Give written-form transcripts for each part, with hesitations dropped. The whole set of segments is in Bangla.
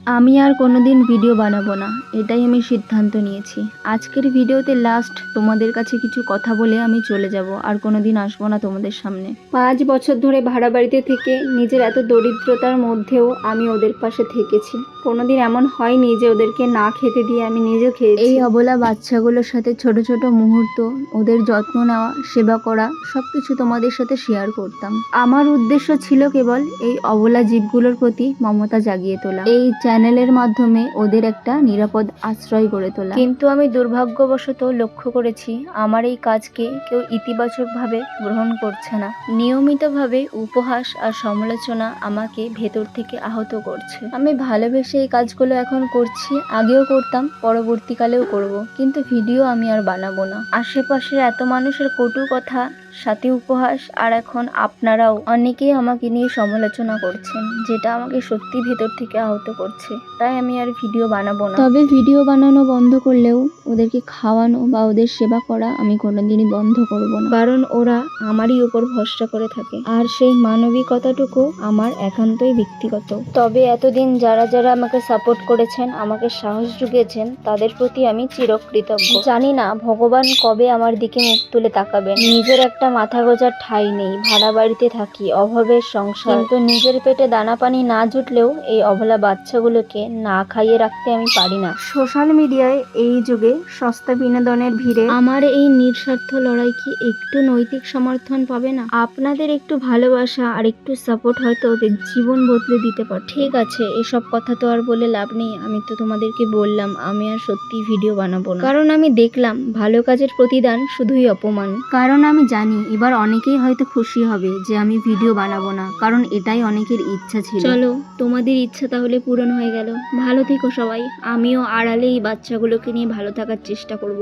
আমি আর কোনোদিন ভিডিও বানাবো না, এটাই আমি সিদ্ধান্ত নিয়েছি। আজকের ভিডিওতে লাস্ট তোমাদের কাছে কিছু কথা বলে আমি চলে যাব, আর কোনোদিন আসবো না তোমাদের সামনে। 5 বছর ধরে ভাড়া বাড়িতে থেকে নিজের এত দরিদ্রতার মধ্যেও আমি ওদের পাশে থেকেছি। কোনোদিন এমন হয়নি যে ওদেরকে না খেতে দিয়ে আমি নিজে খেয়েছি। এই অবলা বাচ্চাগুলোর সাথে ছোট ছোট মুহূর্ত, ওদের যত্ন নেওয়া, সেবা করা, সবকিছু তোমাদের সাথে শেয়ার করতাম। আমার উদ্দেশ্য ছিল কেবল এই অবলা জীবগুলোর প্রতি মমতা জাগিয়ে তোলা, এই চ্যানেলের মাধ্যমে ওদের একটা নিরাপদ আশ্রয় গড়ে তোলা। কিন্তু আমি দুর্ভাগ্যবশত লক্ষ্য করেছি আমার এই কাজকে কেউ ইতিবাচকভাবে গ্রহণ করছে না। নিয়মিতভাবে উপহাস আর সমালোচনা আমাকে ভেতর থেকে আহত করছে। আমি ভালোবেসে এই কাজগুলো এখন করছি, আগেও করতাম, পরবর্তীকালেও করব, কিন্তু ভিডিও আমি আর বানাবো না। আশেপাশের এত মানুষের কটু কথা, সাথে উপহাস, আর এখন আপনারাও অনেকেই আমাকে নিয়ে সমালোচনা করছেন, যেটা আমাকে সত্যি ভেতর থেকে আহত করছে। তাই আমি আর ভিডিও বানাবো না। তবে ভিডিও বানানো বন্ধ করলেও ওদেরকে খাওয়ানো বা ওদের সেবা করা আমি কোনোদিনই বন্ধ করব না, কারণ ওরা আমারই উপর ভরসা করে থাকে, আর সেই মানবিকতাটুকু আমার একান্তই ব্যক্তিগত। তবে এতদিন যারা যারা আমাকে সাপোর্ট করেছেন, আমাকে সাহস জুগিয়েছেন, তাদের প্রতি আমি চিরকৃতজ্ঞ। জানি না ভগবান কবে আমার দিকে মুখ তুলে তাকাবেন। নিজের একটা মাথা গোঁজার ঠাঁই নেই, ভাড়া বাড়িতে থাকি, অভাবের সংসার, কিন্তু নিজের পেটে দানা পানি না জুটলেও এই অবলা বাচ্চাগুলোকে না খাইয়ে রাখতে আমি পারি না। সোশ্যাল মিডিয়ায় এই যুগে সস্তা বিনোদনের ভিড়ে আমার এই নিঃস্বার্থ লড়াই কি একটু নৈতিক সমর্থন পাবে না? আপনাদের একটু ভালোবাসা আর একটু সাপোর্ট হয়তো ওদের জীবন বদলে দিতে পারে। ঠিক আছে, এসব কথা তো আর বলে লাভ নেই। আমি তো তোমাদেরকে বললাম আমি আর সত্যি ভিডিও বানাবো না, কারণ আমি দেখলাম ভালো কাজের প্রতিদান শুধুই অপমান। কারণ আমি জানি এবার অনেকেই হয়তো খুশি হবে যে আমি ভিডিও বানাবো না, কারণ এটাই অনেকের ইচ্ছা ছিল। চলো, তোমাদের ইচ্ছা তাহলে পূরণ হয়ে গেল। ভালো থেকো সবাই। আমিও আড়ালে এই বাচ্চাগুলোকে নিয়ে ভালো থাকার চেষ্টা করব।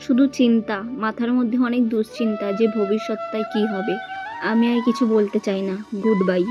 শুধু চিন্তা, মাথার মধ্যে অনেক দুশ্চিন্তা যে ভবিষ্যৎটায় কি হবে। আমি আর কিছু বলতে চাই না। Good bye.